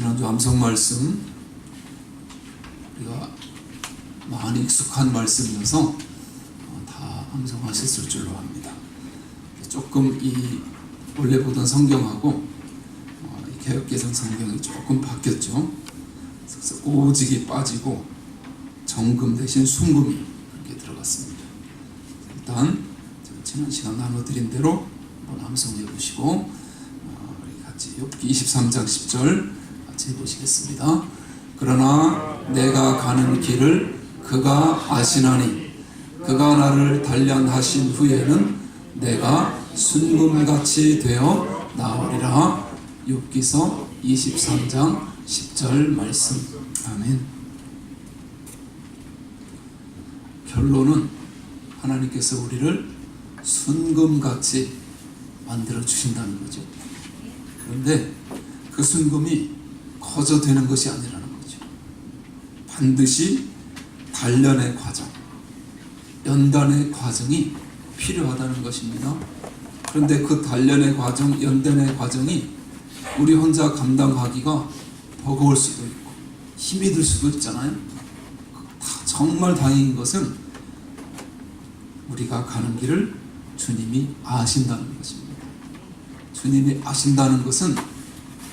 지난주 암송 말씀 우리가 많이 익숙한 말씀이어서 다 암송하셨을 줄로 압니다. 조금 이 원래 보던 성경하고 개역개정 성경이 조금 바뀌었죠. 그래서 오직이 빠지고 정금 대신 순금이 이렇게 들어갔습니다. 일단 지난 시간 나눠드린 대로 한번 암송해 보시고 우리 같이 욥기 23장 10절 같이 해보시겠습니다. 그러나 내가 가는 길을 그가 아시나니 그가 나를 단련하신 후에는 내가 순금같이 되어 나오리라. 욥기서 23장 10절 말씀. 아멘. 결론은 하나님께서 우리를 순금같이 만들어 주신다는 거죠. 그런데 그 순금이 거저 되는 것이 아니라는 거죠. 반드시 단련의 과정, 연단의 과정이 필요하다는 것입니다. 그런데 그 단련의 과정, 연단의 과정이 우리 혼자 감당하기가 버거울 수도 있고 힘이 들 수도 있잖아요. 정말 다행인 것은 우리가 가는 길을 주님이 아신다는 것입니다. 주님이 아신다는 것은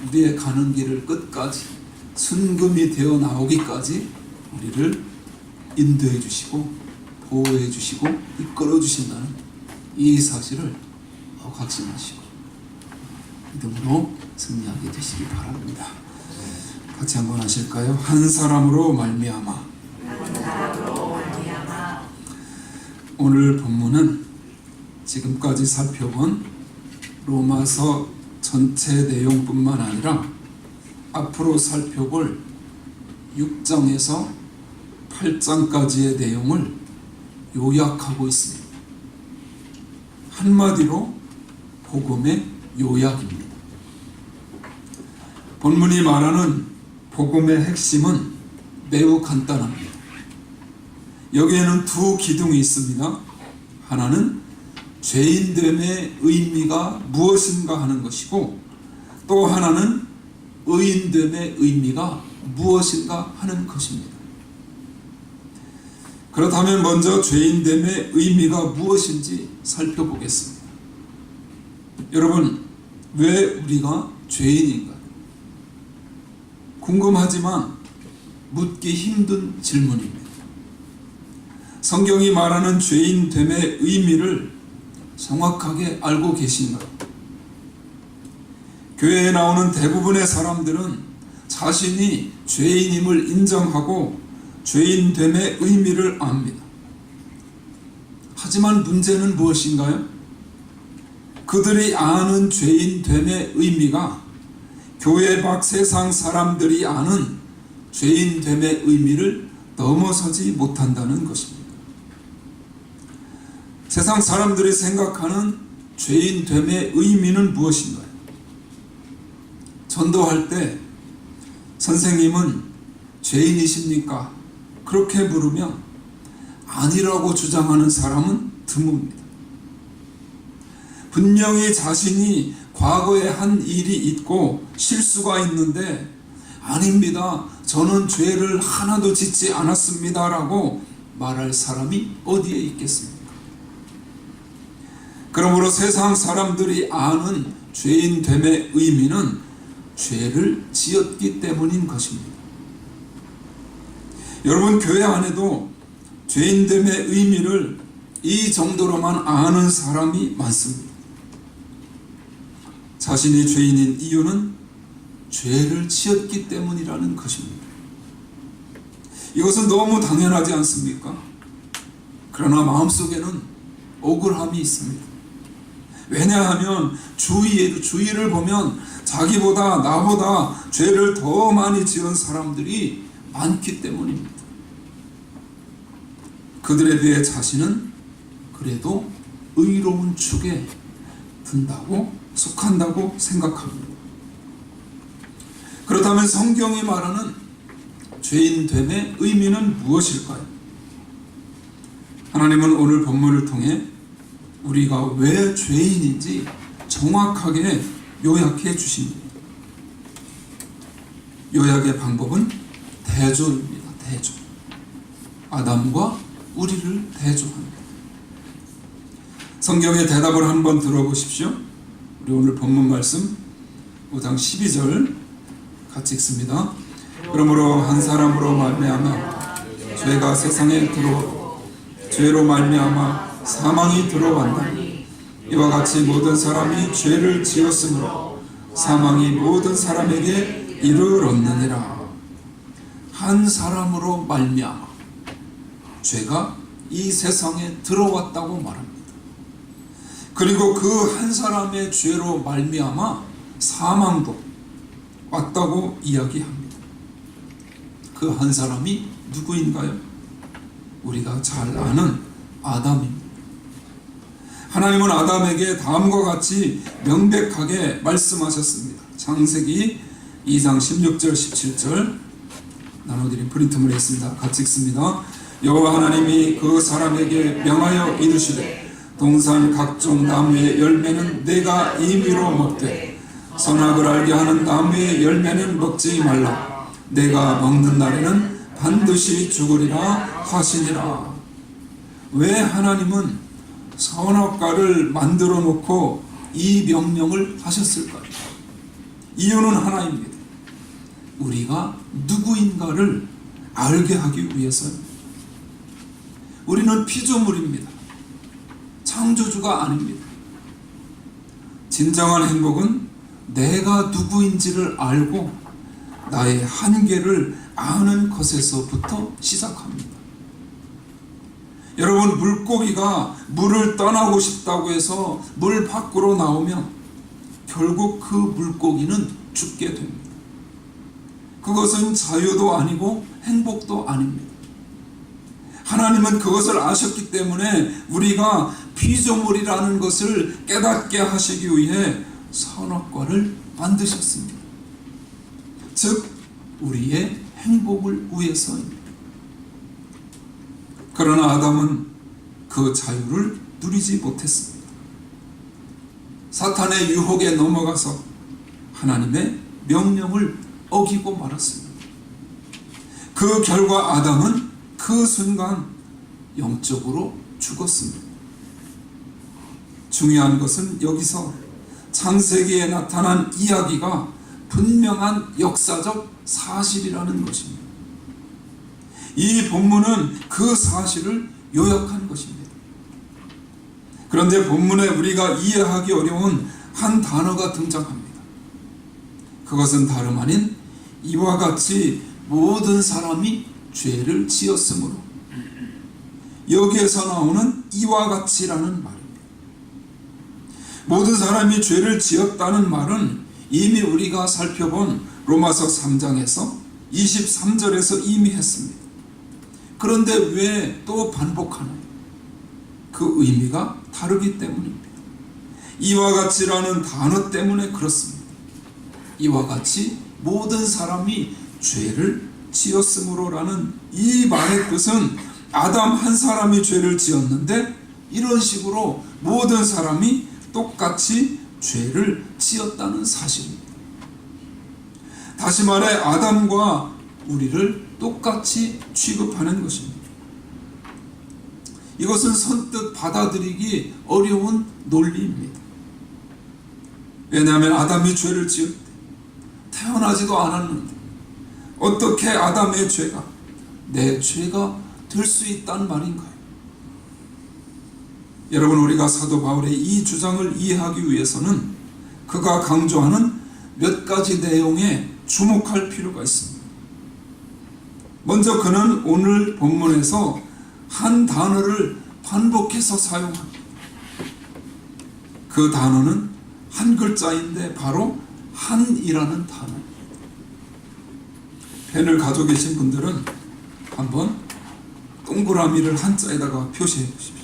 우리의 가는 길을 끝까지 순금이 되어 나오기까지 우리를 인도해 주시고 보호해 주시고 이끌어 주신다는 이 사실을 각심하시고 믿음으로 승리하게 되시기 바랍니다. 같이 한번 하실까요? 한 사람으로 말미암아. 오늘 본문은 지금까지 살펴본 로마서 전체 내용뿐만 아니라 앞으로 살펴볼 6장에서 8장까지의 내용을 요약하고 있습니다. 한마디로 복음의 요약입니다. 본문이 말하는 복음의 핵심은 매우 간단합니다. 여기에는 두 기둥이 있습니다. 하나는 죄인됨의 의미가 무엇인가 하는 것이고, 또 하나는 의인됨의 의미가 무엇인가 하는 것입니다. 그렇다면 먼저 죄인됨의 의미가 무엇인지 살펴보겠습니다. 여러분, 왜 우리가 죄인인가요? 궁금하지만 묻기 힘든 질문입니다. 성경이 말하는 죄인됨의 의미를 정확하게 알고 계신가요? 교회에 나오는 대부분의 사람들은 자신이 죄인임을 인정하고 죄인됨의 의미를 압니다. 하지만 문제는 무엇인가요? 그들이 아는 죄인됨의 의미가 교회 밖 세상 사람들이 아는 죄인됨의 의미를 넘어서지 못한다는 것입니다. 세상 사람들이 생각하는 죄인됨의 의미는 무엇인가요? 전도할 때 선생님은 죄인이십니까? 그렇게 물으면 아니라고 주장하는 사람은 드뭅니다. 분명히 자신이 과거에 한 일이 있고 실수가 있는데 아닙니다. 저는 죄를 하나도 짓지 않았습니다. 라고 말할 사람이 어디에 있겠습니까? 그러므로 세상 사람들이 아는 죄인됨의 의미는 죄를 지었기 때문인 것입니다. 여러분, 교회 안에도 죄인됨의 의미를 이 정도로만 아는 사람이 많습니다. 자신이 죄인인 이유는 죄를 지었기 때문이라는 것입니다. 이것은 너무 당연하지 않습니까? 그러나 마음속에는 억울함이 있습니다. 왜냐하면 주위를 보면 자기보다 나보다 죄를 더 많이 지은 사람들이 많기 때문입니다. 그들에 비해 자신은 그래도 의로운 축에 든다고 속한다고 생각합니다. 그렇다면 성경이 말하는 죄인됨의 의미는 무엇일까요? 하나님은 오늘 본문을 통해 우리가 왜 죄인인지 정확하게 요약해 주십니다. 요약의 방법은 대조입니다. 대조. 아담과 우리를 대조합니다. 성경의 대답을 한번 들어보십시오. 우리 오늘 본문 말씀 5장 12절 같이 읽습니다. 그러므로 한 사람으로 말미암아 죄가 세상에 들어오고 죄로 말미암아 사망이 들어왔나니 이와 같이 모든 사람이 죄를 지었으므로 사망이 모든 사람에게 이르렀느니라. 한 사람으로 말미암아 죄가 이 세상에 들어왔다고 말합니다. 그리고 그 한 사람의 죄로 말미암아 사망도 왔다고 이야기합니다. 그 한 사람이 누구인가요? 우리가 잘 아는 아담입니다. 하나님은 아담에게 다음과 같이 명백하게 말씀하셨습니다. 창세기 2장 16절 17절 나눠드린 프린트물에 있습니다. 같이 읽습니다. 여호와 하나님이 그 사람에게 명하여 이르시되 동산 각종 나무의 열매는 내가 임의로 먹되 선악을 알게 하는 나무의 열매는 먹지 말라. 내가 먹는 날에는 반드시 죽으리라 하시니라. 왜 하나님은 선악과를 만들어 놓고 이 명령을 하셨을까요? 이유는 하나입니다. 우리가 누구인가를 알게 하기 위해서입니다. 우리는 피조물입니다. 창조주가 아닙니다. 진정한 행복은 내가 누구인지를 알고 나의 한계를 아는 것에서부터 시작합니다. 여러분, 물고기가 물을 떠나고 싶다고 해서 물 밖으로 나오면 결국 그 물고기는 죽게 됩니다. 그것은 자유도 아니고 행복도 아닙니다. 하나님은 그것을 아셨기 때문에 우리가 피조물이라는 것을 깨닫게 하시기 위해 선악과를 만드셨습니다. 즉 우리의 행복을 위해서입니다. 그러나 아담은 그 자유를 누리지 못했습니다. 사탄의 유혹에 넘어가서 하나님의 명령을 어기고 말았습니다. 그 결과 아담은 그 순간 영적으로 죽었습니다. 중요한 것은 여기서 창세기에 나타난 이야기가 분명한 역사적 사실이라는 것입니다. 이 본문은 그 사실을 요약한 것입니다. 그런데 본문에 우리가 이해하기 어려운 한 단어가 등장합니다. 그것은 다름 아닌 이와 같이 모든 사람이 죄를 지었으므로, 여기에서 나오는 이와 같이라는 말입니다. 모든 사람이 죄를 지었다는 말은 이미 우리가 살펴본 로마서 3장에서 23절에서 이미 했습니다. 그런데 왜 또 반복하나요? 그 의미가 다르기 때문입니다. 이와 같이라는 단어 때문에 그렇습니다. 이와 같이 모든 사람이 죄를 지었으므로라는 이 말의 뜻은 아담 한 사람이 죄를 지었는데 이런 식으로 모든 사람이 똑같이 죄를 지었다는 사실입니다. 다시 말해 아담과 우리를 똑같이 취급하는 것입니다. 이것은 선뜻 받아들이기 어려운 논리입니다. 왜냐하면 아담이 죄를 지을 때 태어나지도 않았는데 어떻게 아담의 죄가 내 죄가 될 수 있다는 말인가요? 여러분, 우리가 사도 바울의 이 주장을 이해하기 위해서는 그가 강조하는 몇 가지 내용에 주목할 필요가 있습니다. 먼저 그는 오늘 본문에서 한 단어를 반복해서 사용합니다. 그 단어는 한 글자인데 바로 한이라는 단어입니다. 펜을 가지고 계신 분들은 한번 동그라미를 한자에다가 표시해 보십시오.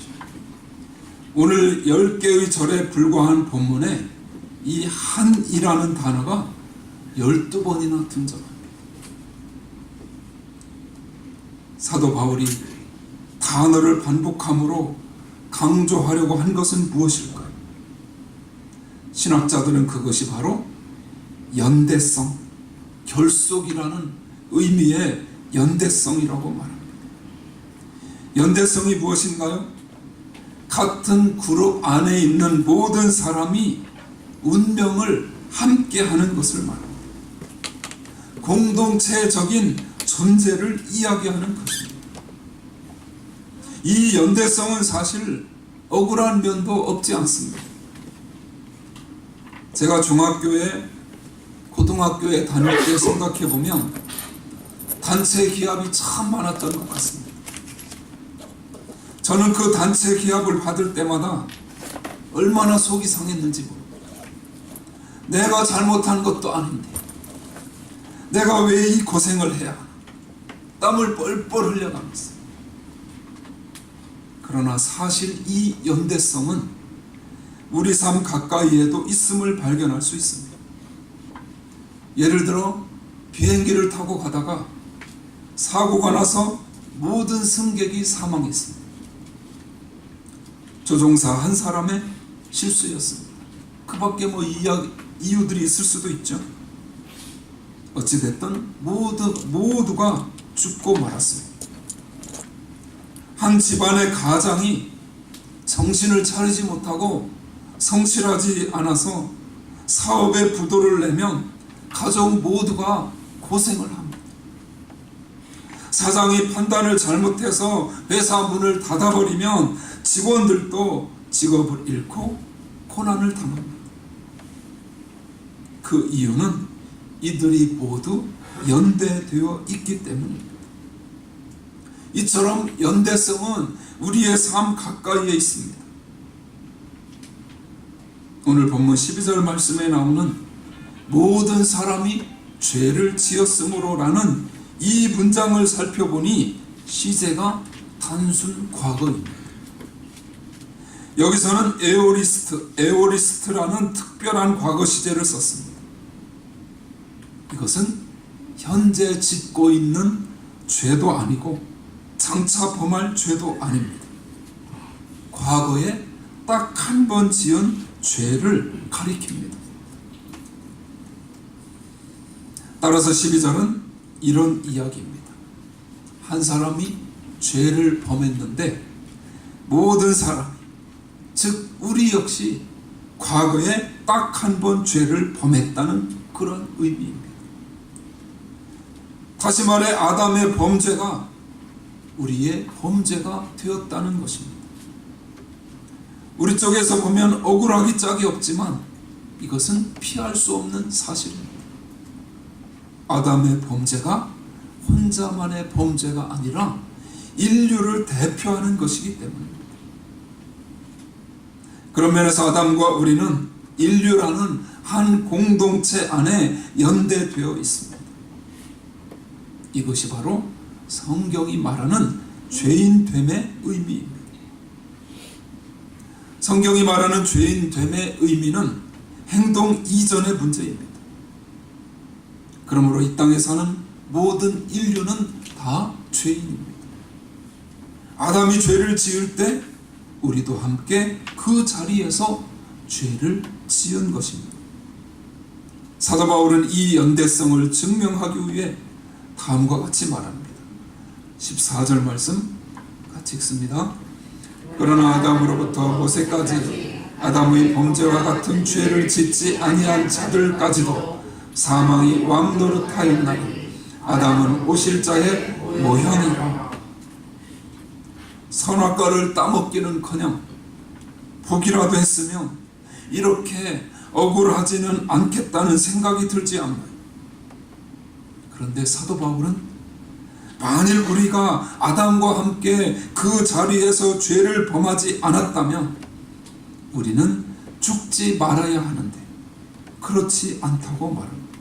오늘 10개의 절에 불과한 본문에 이 한이라는 단어가 12번이나 등장합니다. 사도 바울이 단어를 반복함으로 강조하려고 한 것은 무엇일까요? 신학자들은 그것이 바로 연대성, 결속이라는 의미의 연대성이라고 말합니다. 연대성이 무엇인가요? 같은 그룹 안에 있는 모든 사람이 운명을 함께하는 것을 말합니다. 공동체적인 존재를 이야기하는 것입니다. 이 연대성은 사실 억울한 면도 없지 않습니다. 제가 중학교에 고등학교에 다닐 때 생각해보면 단체 기합이 참 많았던 것 같습니다. 저는 그 단체 기합을 받을 때마다 얼마나 속이 상했는지 모릅니다. 내가 잘못한 것도 아닌데 내가 왜 이 고생을 해야 하나, 땀을 뻘뻘 흘려가면서. 그러나 사실 이 연대성은 우리 삶 가까이에도 있음을 발견할 수 있습니다. 예를 들어 비행기를 타고 가다가 사고가 나서 모든 승객이 사망했습니다. 조종사 한 사람의 실수였습니다. 그 밖에 이유들이 있을 수도 있죠. 어찌됐든 모두가 죽고 말았습니다. 한 집안의 가장이 정신을 차리지 못하고 성실하지 않아서 사업에 부도를 내면 가족 모두가 고생을 합니다. 사장이 판단을 잘못해서 회사 문을 닫아버리면 직원들도 직업을 잃고 고난을 당합니다. 그 이유는 이들이 모두 연대되어 있기 때문입니다. 이처럼 연대성은 우리의 삶 가까이에 있습니다. 오늘 본문 12절 말씀에 나오는 모든 사람이 죄를 지었으므로라는 이 문장을 살펴보니 시제가 단순 과거입니다. 여기서는 에오리스트라는 특별한 과거 시제를 썼습니다. 이것은 현재 짓고 있는 죄도 아니고 장차 범할 죄도 아닙니다. 과거에 딱 한 번 지은 죄를 가리킵니다. 따라서 12절은 이런 이야기입니다. 한 사람이 죄를 범했는데 모든 사람, 즉 우리 역시 과거에 딱 한 번 죄를 범했다는 그런 의미입니다. 다시 말해 아담의 범죄가 우리의 범죄가 되었다는 것입니다. 우리 쪽에서 보면 억울하기 짝이 없지만 이것은 피할 수 없는 사실입니다. 아담의 범죄가 혼자만의 범죄가 아니라 인류를 대표하는 것이기 때문입니다. 그런 면에서 아담과 우리는 인류라는 한 공동체 안에 연대되어 있습니다. 이것이 바로 성경이 말하는 죄인됨의 의미입니다. 성경이 말하는 죄인됨의 의미는 행동 이전의 문제입니다. 그러므로 이 땅에 사는 모든 인류는 다 죄인입니다. 아담이 죄를 지을 때 우리도 함께 그 자리에서 죄를 지은 것입니다. 사도 바울은 이 연대성을 증명하기 위해 다음과 같이 말합니다. 14절 말씀 같이 읽습니다. 그러나 아담으로부터 모세까지 아담의 범죄와 같은 죄를 짓지 아니한 자들까지도 사망이 왕노릇하였나니 아담은 오실자의 모형이라. 선악과를 따먹기는커녕 보기라도 했으면 이렇게 억울하지는 않겠다는 생각이 들지 않나요? 그런데 사도 바울은 만일 우리가 아담과 함께 그 자리에서 죄를 범하지 않았다면 우리는 죽지 말아야 하는데 그렇지 않다고 말합니다.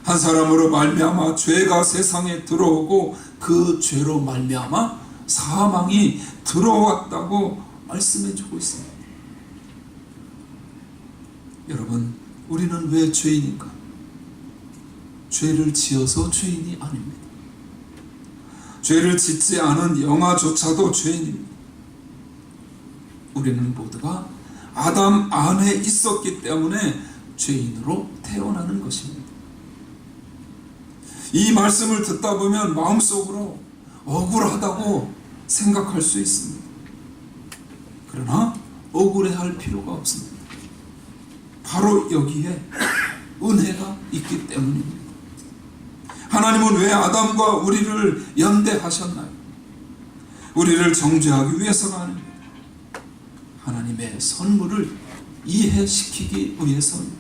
한 사람으로 말미암아 죄가 세상에 들어오고 그 죄로 말미암아 사망이 들어왔다고 말씀해주고 있습니다. 여러분, 우리는 왜 죄인인가? 죄를 지어서 죄인이 아닙니다. 죄를 짓지 않은 영아조차도 죄인입니다. 우리는 모두가 아담 안에 있었기 때문에 죄인으로 태어나는 것입니다. 이 말씀을 듣다 보면 마음속으로 억울하다고 생각할 수 있습니다. 그러나 억울해할 필요가 없습니다. 바로 여기에 은혜가 있기 때문입니다. 하나님은 왜 아담과 우리를 연대하셨나요? 우리를 정죄하기 위해서가 아닙니다. 하나님의 선물을 이해시키기 위해서입니다.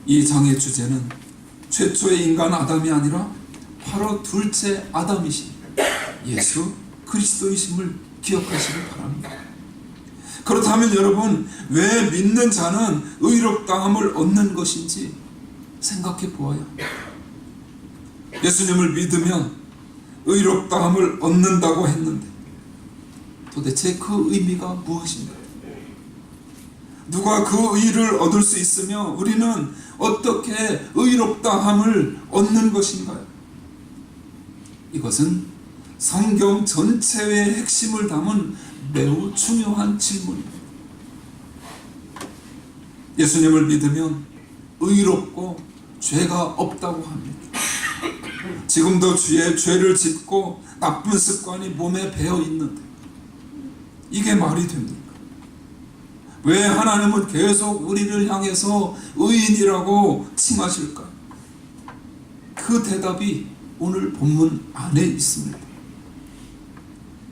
이 장의 주제는 최초의 인간 아담이 아니라 바로 둘째 아담이신 예수 그리스도이심을 기억하시길 바랍니다. 그렇다면 여러분, 왜 믿는 자는 의롭다함을 얻는 것인지 생각해 보아야 합니다. 예수님을 믿으면 의롭다함을 얻는다고 했는데 도대체 그 의미가 무엇인가요? 누가 그 의를 얻을 수 있으며 우리는 어떻게 의롭다함을 얻는 것인가요? 이것은 성경 전체의 핵심을 담은 매우 중요한 질문입니다. 예수님을 믿으면 의롭고 죄가 없다고 합니다. 지금도 죄를 짓고 나쁜 습관이 몸에 배어 있는데 이게 말이 됩니까? 왜 하나님은 계속 우리를 향해서 의인이라고 칭하실까? 그 대답이 오늘 본문 안에 있습니다.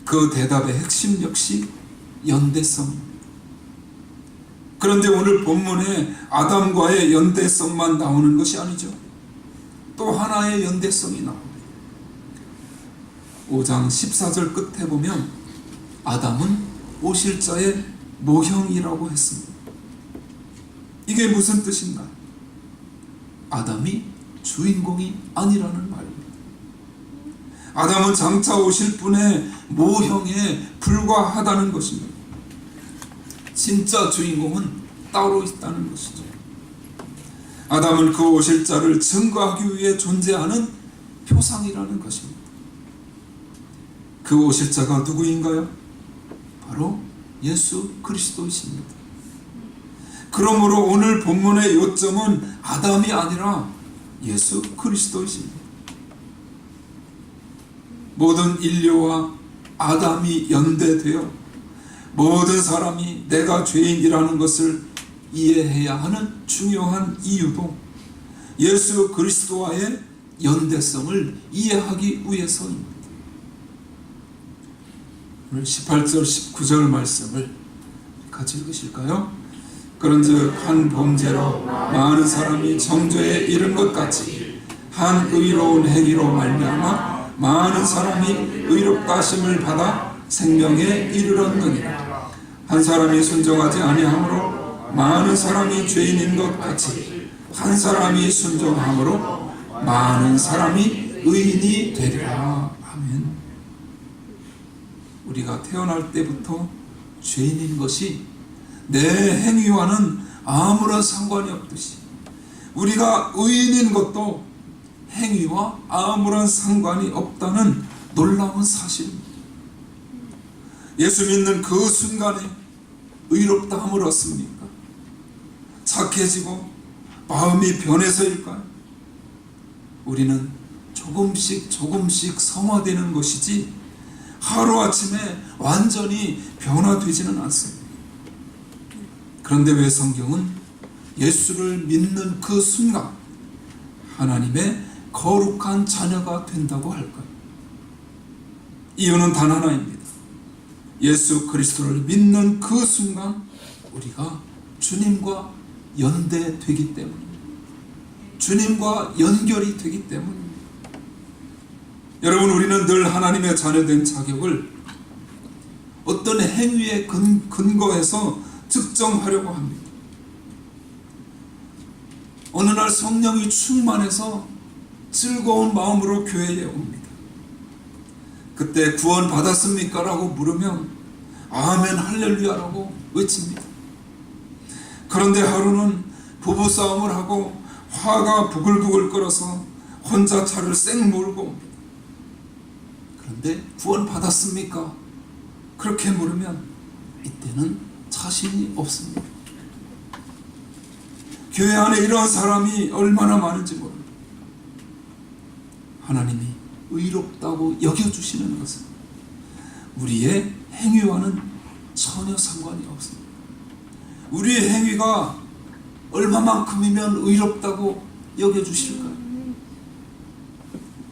그 대답의 핵심 역시 연대성입니다. 그런데 오늘 본문에 아담과의 연대성만 나오는 것이 아니죠. 또 하나의 연대성이 나옵니다. 5장 14절 끝에 보면 아담은 오실 자의 모형이라고 했습니다. 이게 무슨 뜻인가? 아담이 주인공이 아니라는 말입니다. 아담은 장차 오실 분의 모형에 불과하다는 것입니다. 진짜 주인공은 따로 있다는 것이죠. 아담은 그 오실 자를 증거하기 위해 존재하는 표상이라는 것입니다. 그 오실 자가 누구인가요? 바로 예수 그리스도이십니다. 그러므로 오늘 본문의 요점은 아담이 아니라 예수 그리스도이십니다. 모든 인류와 아담이 연대되어 모든 사람이 내가 죄인이라는 것을 이해해야 하는 중요한 이유도 예수 그리스도와의 연대성을 이해하기 위해서입니다. 오늘 18절 19절 말씀을 같이 읽으실까요? 그런즉 한 범죄로 많은 사람이 정죄에 이른 것 같이 한 의로운 행위로 말미암아 많은 사람이 의롭다 하심을 받아 생명에 이르렀느니라. 한 사람이 순종하지 아니함으로 많은 사람이 죄인인 것 같이 한 사람이 순종함으로 많은 사람이 의인이 되리라. 아멘. 우리가 태어날 때부터 죄인인 것이 내 행위와는 아무런 상관이 없듯이 우리가 의인인 것도 행위와 아무런 상관이 없다는 놀라운 사실입니다. 예수 믿는 그 순간에 의롭다함을 얻습니까? 착해지고 마음이 변해서일까요? 우리는 조금씩 성화되는 것이지 하루아침에 완전히 변화되지는 않습니다. 그런데 왜 성경은 예수를 믿는 그 순간 하나님의 거룩한 자녀가 된다고 할까요? 이유는 단 하나입니다. 예수 그리스도를 믿는 그 순간 우리가 주님과 연대되기 때문입니다. 주님과 연결이 되기 때문입니다. 여러분, 우리는 늘 하나님의 자녀된 자격을 어떤 행위에 근거해서 측정하려고 합니다. 어느 날 성령이 충만해서 즐거운 마음으로 교회에 옵니다. 그때 구원 받았습니까? 라고 물으면 아멘 할렐루야라고 외칩니다. 그런데 하루는 부부싸움을 하고 화가 부글부글 끓어서 혼자 차를 쌩 몰고 옵니다. 그런데 구원 받았습니까? 그렇게 물으면 이때는 자신이 없습니다. 교회 안에 이런 사람이 얼마나 많은지 모릅니다. 하나님이 의롭다고 여겨주시는 것은 우리의 행위와는 전혀 상관이 없습니다. 우리의 행위가 얼마만큼이면 의롭다고 여겨주실까요?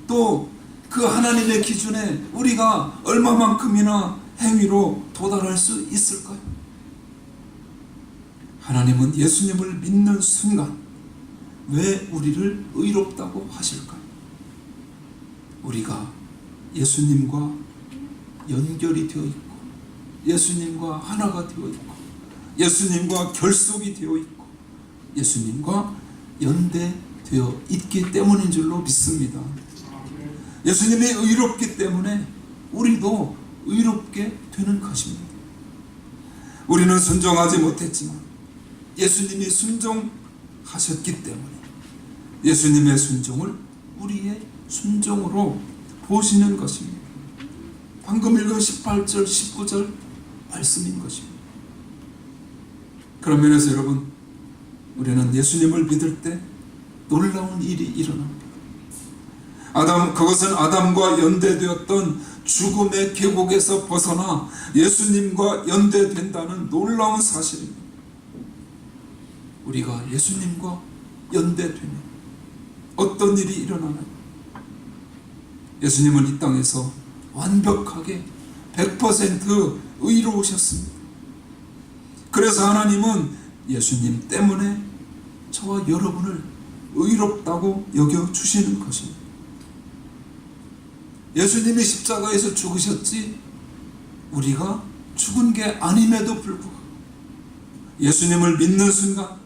또 그 하나님의 기준에 우리가 얼마만큼이나 행위로 도달할 수 있을까요? 하나님은 예수님을 믿는 순간 왜 우리를 의롭다고 하실까요? 우리가 예수님과 연결이 되어 있고 예수님과 하나가 되어 있고 예수님과 결속이 되어 있고 예수님과 연대되어 있기 때문인 줄로 믿습니다. 예수님이 의롭기 때문에 우리도 의롭게 되는 것입니다. 우리는 순종하지 못했지만 예수님이 순종하셨기 때문에 예수님의 순종을 우리의 순종으로 보시는 것입니다. 방금 읽은 18절, 19절 말씀인 것입니다. 그런 면에서 여러분, 우리는 예수님을 믿을 때 놀라운 일이 일어납니다. 그것은 아담과 연대되었던 죽음의 계곡에서 벗어나 예수님과 연대된다는 놀라운 사실입니다. 우리가 예수님과 연대되면 어떤 일이 일어나나요? 예수님은 이 땅에서 완벽하게 100% 의로우셨습니다. 그래서 하나님은 예수님 때문에 저와 여러분을 의롭다고 여겨주시는 것입니다. 예수님이 십자가에서 죽으셨지 우리가 죽은 게 아님에도 불구하고 예수님을 믿는 순간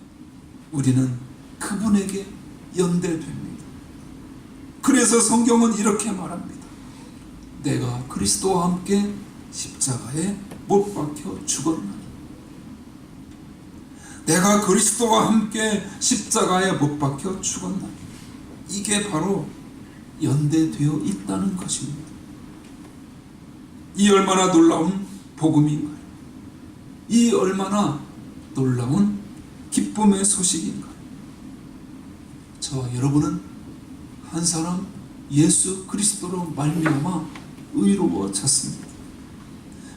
우리는 그분에게 연대됩니다. 그래서 성경은 이렇게 말합니다. 내가 그리스도와 함께 십자가에 못 박혀 죽었나니. 내가 그리스도와 함께 십자가에 못 박혀 죽었나니. 이게 바로 연대되어 있다는 것입니다. 이 얼마나 놀라운 복음인가요? 이 얼마나 놀라운 기쁨의 소식인가요? 저와 여러분은 한 사람 예수 그리스도로 말미암아 의로워졌습니다.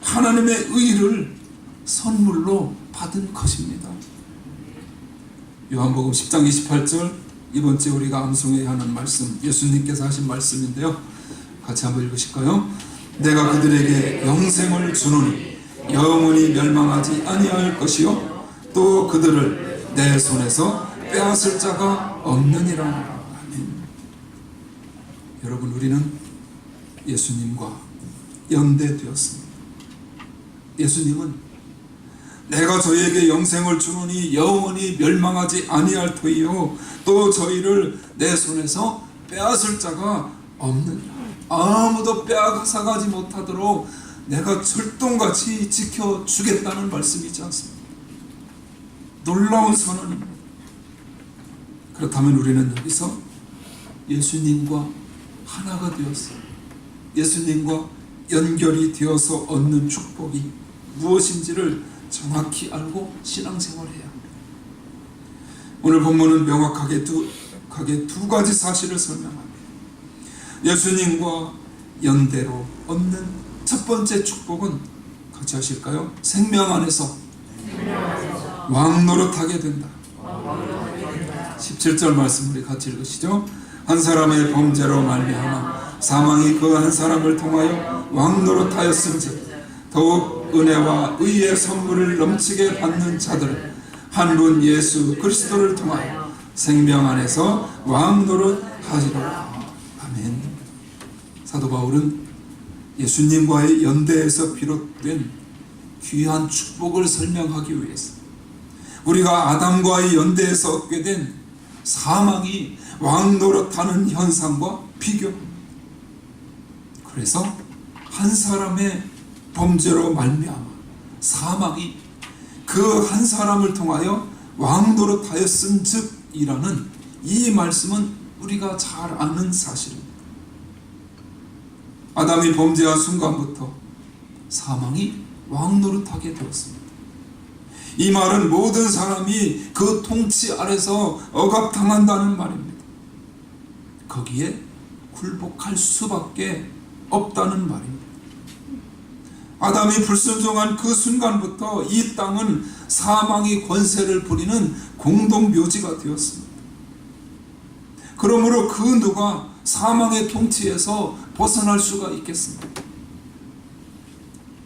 하나님의 의를 선물로 받은 것입니다. 요한복음 10장 28절 이번 주에 우리가 암송해야 하는 말씀, 예수님께서 하신 말씀인데요. 같이 한번 읽으실까요? 내가 그들에게 영생을 주노니 영원히 멸망하지 아니할 것이요 또 그들을 내 손에서 빼앗을 자가 없느니라. 아멘. 여러분, 우리는 예수님과 연대되었습니다. 예수님은 내가 저희에게 영생을 주노니 영원히 멸망하지 아니할 터이요 또 저희를 내 손에서 빼앗을 자가 없느니라. 아무도 빼앗아가지 못하도록 내가 철동같이 지켜주겠다는 말씀이지 않습니까? 놀라운 선언입니다. 그렇다면 우리는 여기서 예수님과 하나가 되었어요. 예수님과 연결이 되어서 얻는 축복이 무엇인지를 정확히 알고 신앙생활을 해야 합니다. 오늘 본문은 명확하게 두 가지 사실을 설명합니다. 예수님과 연대로 얻는 첫 번째 축복은 같이 하실까요? 생명 안에서 왕노릇하게 된다. 17절 말씀 우리 같이 읽으시죠. 한 사람의 범죄로 말미암아 사망이 그 한 사람을 통하여 왕노릇하였은즉 더욱 은혜와 의의 선물을 넘치게 받는 자들을 한 분 예수 그리스도를 통하여 생명 안에서 왕노릇하리라. 아멘. 사도 바울은 예수님과의 연대에서 비롯된 귀한 축복을 설명하기 위해서 우리가 아담과의 연대에서 얻게 된 사망이 왕노릇하는 현상과 비교합니다. 그래서 한 사람의 범죄로 말미암아 사망이 그 한 사람을 통하여 왕노릇하였은즉이라는 이 말씀은 우리가 잘 아는 사실입니다. 아담이 범죄한 순간부터 사망이 왕노릇하게 되었습니다. 이 말은 모든 사람이 그 통치 아래서 억압당한다는 말입니다. 거기에 굴복할 수밖에 없다는 말입니다. 아담이 불순종한 그 순간부터 이 땅은 사망의 권세를 부리는 공동묘지가 되었습니다. 그러므로 그 누가 사망의 통치에서 벗어날 수가 있겠습니까?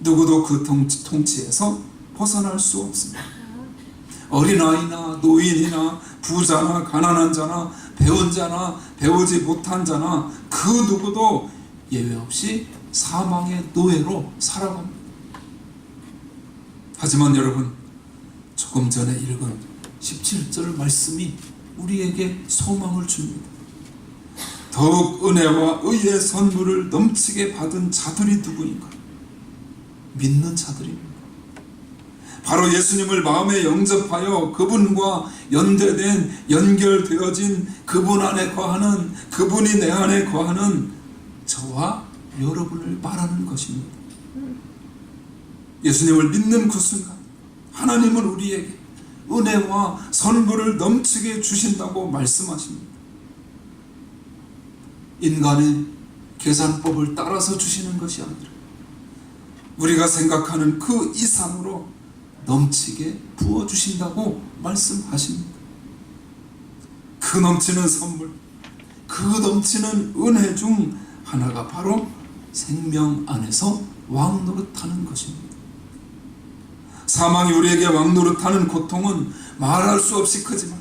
누구도 그 통치에서 벗어날 수 없습니다. 어린아이나 노인이나 부자나 가난한 자나 배운 자나 배우지 못한 자나 그 누구도 예외 없이 사망의 노예로 살아갑니다. 하지만 여러분, 조금 전에 읽은 17절 말씀이 우리에게 소망을 줍니다. 더욱 은혜와 의의 선물을 넘치게 받은 자들이 누구인가? 믿는 자들입니다. 바로 예수님을 마음에 영접하여 그분과 연대된 연결되어진 그분 안에 거하는, 그분이 내 안에 거하는 저와 여러분을 말하는 것입니다. 예수님을 믿는 그 순간 하나님은 우리에게 은혜와 선물을 넘치게 주신다고 말씀하십니다. 인간의 계산법을 따라서 주시는 것이 아니라 우리가 생각하는 그 이상으로 넘치게 부어주신다고 말씀하십니다. 그 넘치는 선물, 그 넘치는 은혜 중 하나가 바로 생명 안에서 왕노릇하는 것입니다. 사망이 우리에게 왕노릇하는 고통은 말할 수 없이 크지만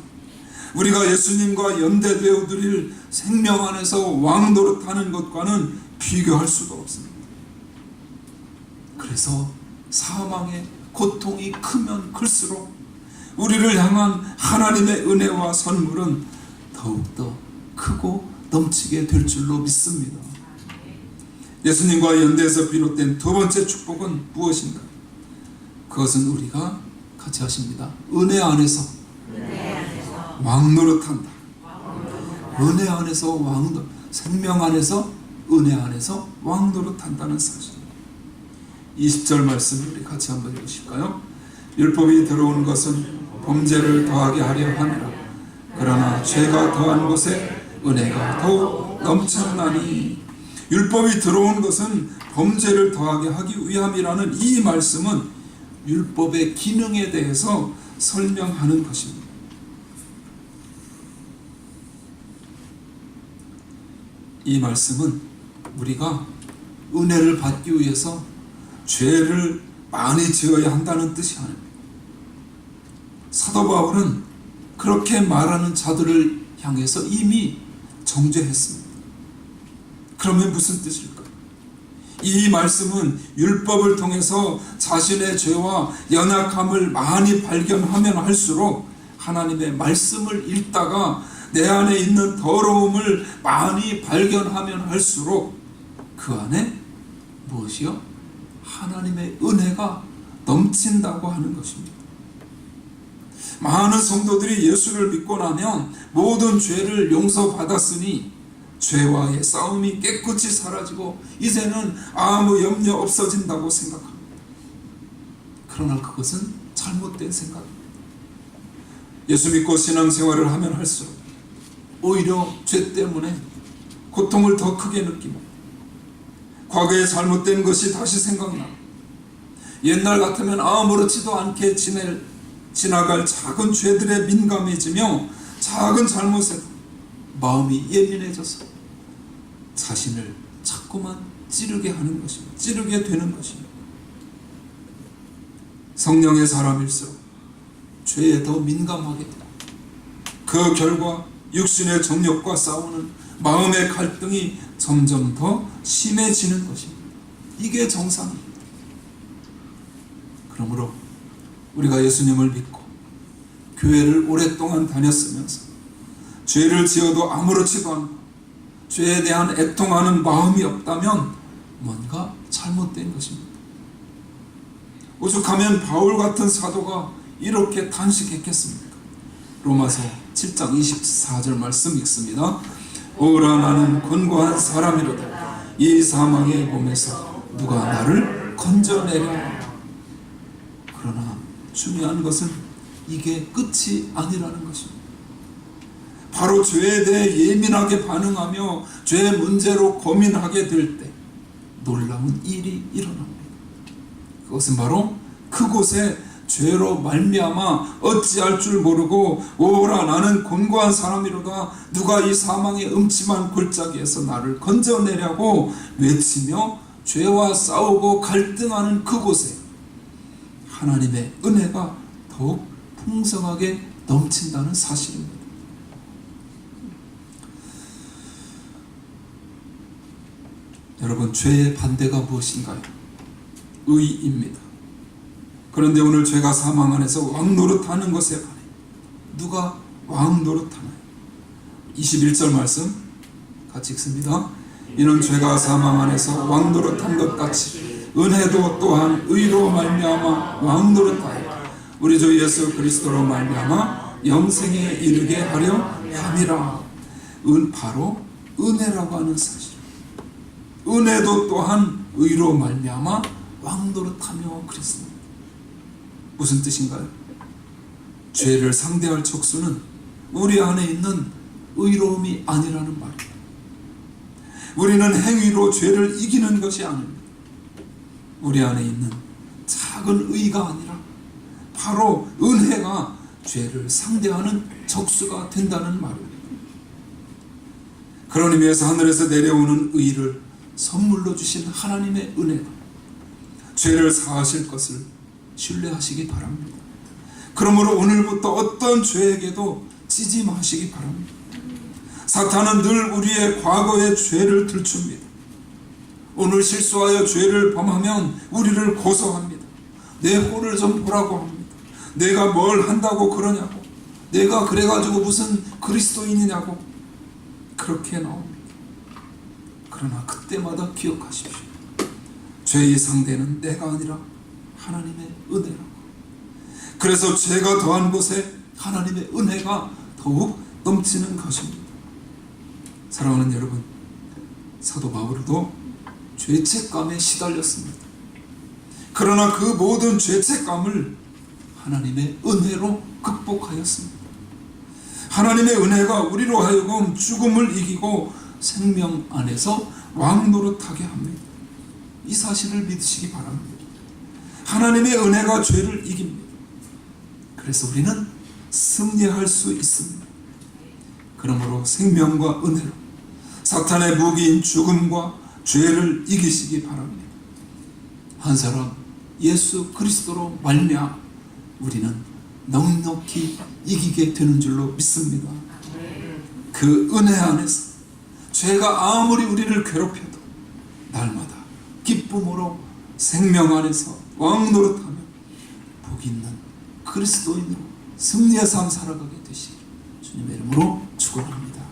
우리가 예수님과 연대되어 드릴 생명 안에서 왕노릇하는 것과는 비교할 수가 없습니다. 그래서 사망의 고통이 크면 클수록 우리를 향한 하나님의 은혜와 선물은 더욱더 크고 넘치게 될 줄로 믿습니다. 예수님과 연대에서 비롯된 두 번째 축복은 무엇인가? 그것은 우리가 같이 하십니다. 은혜 안에서 왕노릇한다. 은혜 안에서 생명 안에서 은혜 안에서 왕노릇한다는 사실. 20절 말씀 우리 같이 한번 읽으실까요? 율법이 들어온 것은 범죄를 더하게 하려 함이라. 그러나 죄가 더한 곳에 은혜가 더욱 넘쳐나니. 율법이 들어온 것은 범죄를 더하게 하기 위함이라는 이 말씀은 율법의 기능에 대해서 설명하는 것입니다. 이 말씀은 우리가 은혜를 받기 위해서 죄를 많이 지어야 한다는 뜻이 아닙니다. 사도 바울은 그렇게 말하는 자들을 향해서 이미 정죄했습니다. 그러면 무슨 뜻일까? 이 말씀은 율법을 통해서 자신의 죄와 연약함을 많이 발견하면 할수록 하나님의 말씀을 읽다가 내 안에 있는 더러움을 많이 발견하면 할수록 그 안에 무엇이요? 하나님의 은혜가 넘친다고 하는 것입니다. 많은 성도들이 예수를 믿고 나면 모든 죄를 용서받았으니 죄와의 싸움이 깨끗이 사라지고 이제는 아무 염려 없어진다고 생각합니다. 그러나 그것은 잘못된 생각입니다. 예수 믿고 신앙생활을 하면 할수록 오히려 죄 때문에 고통을 더 크게 느끼고 과거에 잘못된 것이 다시 생각나고 옛날 같으면 아무렇지도 않게 지나갈 작은 죄들에 민감해지며 작은 잘못에 마음이 예민해져서 자신을 자꾸만 찌르게 하는 것입니다. 찌르게 되는 것입니다. 성령의 사람일수록 죄에 더 민감하게 되고 그 결과 육신의 정욕과 싸우는 마음의 갈등이 점점 더 심해지는 것입니다. 이게 정상입니다. 그러므로 우리가 예수님을 믿고 교회를 오랫동안 다녔으면서 죄를 지어도 아무렇지도 않고 죄에 대한 애통하는 마음이 없다면 뭔가 잘못된 것입니다. 오죽하면 바울 같은 사도가 이렇게 단식했겠습니까? 로마서 7장 24절 말씀 읽습니다. 오라 나는 권고한 사람이로다. 이 사망의 몸에서 누가 나를 건져내랴. 그러나 중요한 것은 이게 끝이 아니라는 것입니다. 바로 죄에 대해 예민하게 반응하며 죄 문제로 고민하게 될 때 놀라운 일이 일어납니다. 그것은 바로 그곳에 죄로 말미암아 어찌할 줄 모르고 오라 나는 곤고한 사람이로다. 누가 이 사망의 음침한 골짜기에서 나를 건져내려고 외치며 죄와 싸우고 갈등하는 그곳에 하나님의 은혜가 더욱 풍성하게 넘친다는 사실입니다. 여러분, 죄의 반대가 무엇인가요? 의입니다. 그런데 오늘 죄가 사망 안에서 왕노릇하는 것에 관해 누가 왕노릇하나요? 21절 말씀 같이 읽습니다. 이는 죄가 사망 안에서 왕노릇한 것 같이 은혜도 또한 의로 말미암아 왕노릇하여 우리 주 예수 그리스도로 말미암아 영생에 이르게 하려 함이라. 바로 은혜라고 하는 사실. 은혜도 또한 의로 말미암아 왕노릇하며 그랬습니다. 무슨 뜻인가요? 죄를 상대할 척수는 우리 안에 있는 의로움이 아니라는 말입니다. 우리는 행위로 죄를 이기는 것이 아닙니다. 우리 안에 있는 작은 의가 아니라 바로 은혜가 죄를 상대하는 적수가 된다는 말입니다. 그런 의미에서 하늘에서 내려오는 의를 선물로 주신 하나님의 은혜가 죄를 사하실 것을 신뢰하시기 바랍니다. 그러므로 오늘부터 어떤 죄에게도 찌지 마시기 바랍니다. 사탄은 늘 우리의 과거의 죄를 들춥니다. 오늘 실수하여 죄를 범하면 우리를 고소합니다. 내 꼴을 좀 보라고 합니다. 내가 뭘 한다고 그러냐고, 내가 그래가지고 무슨 그리스도인이냐고 그렇게 나옵니다. 그러나 그때마다 기억하십시오. 죄의 상대는 내가 아니라 하나님의 은혜라고. 그래서 죄가 더한 곳에 하나님의 은혜가 더욱 넘치는 것입니다. 사랑하는 여러분, 사도 바울도 죄책감에 시달렸습니다. 그러나 그 모든 죄책감을 하나님의 은혜로 극복하였습니다. 하나님의 은혜가 우리로 하여금 죽음을 이기고 생명 안에서 왕노릇하게 합니다. 이 사실을 믿으시기 바랍니다. 하나님의 은혜가 죄를 이깁니다. 그래서 우리는 승리할 수 있습니다. 그러므로 생명과 은혜로 사탄의 무기인 죽음과 죄를 이기시기 바랍니다. 한 사람 예수 그리스도로 말미암아 우리는 넉넉히 이기게 되는 줄로 믿습니다. 그 은혜 안에서 죄가 아무리 우리를 괴롭혀도 날마다 기쁨으로 생명 안에서 왕노릇하며 복 있는 그리스도인으로 승리의 삶 살아가게 되시기를 주님의 이름으로 축원합니다.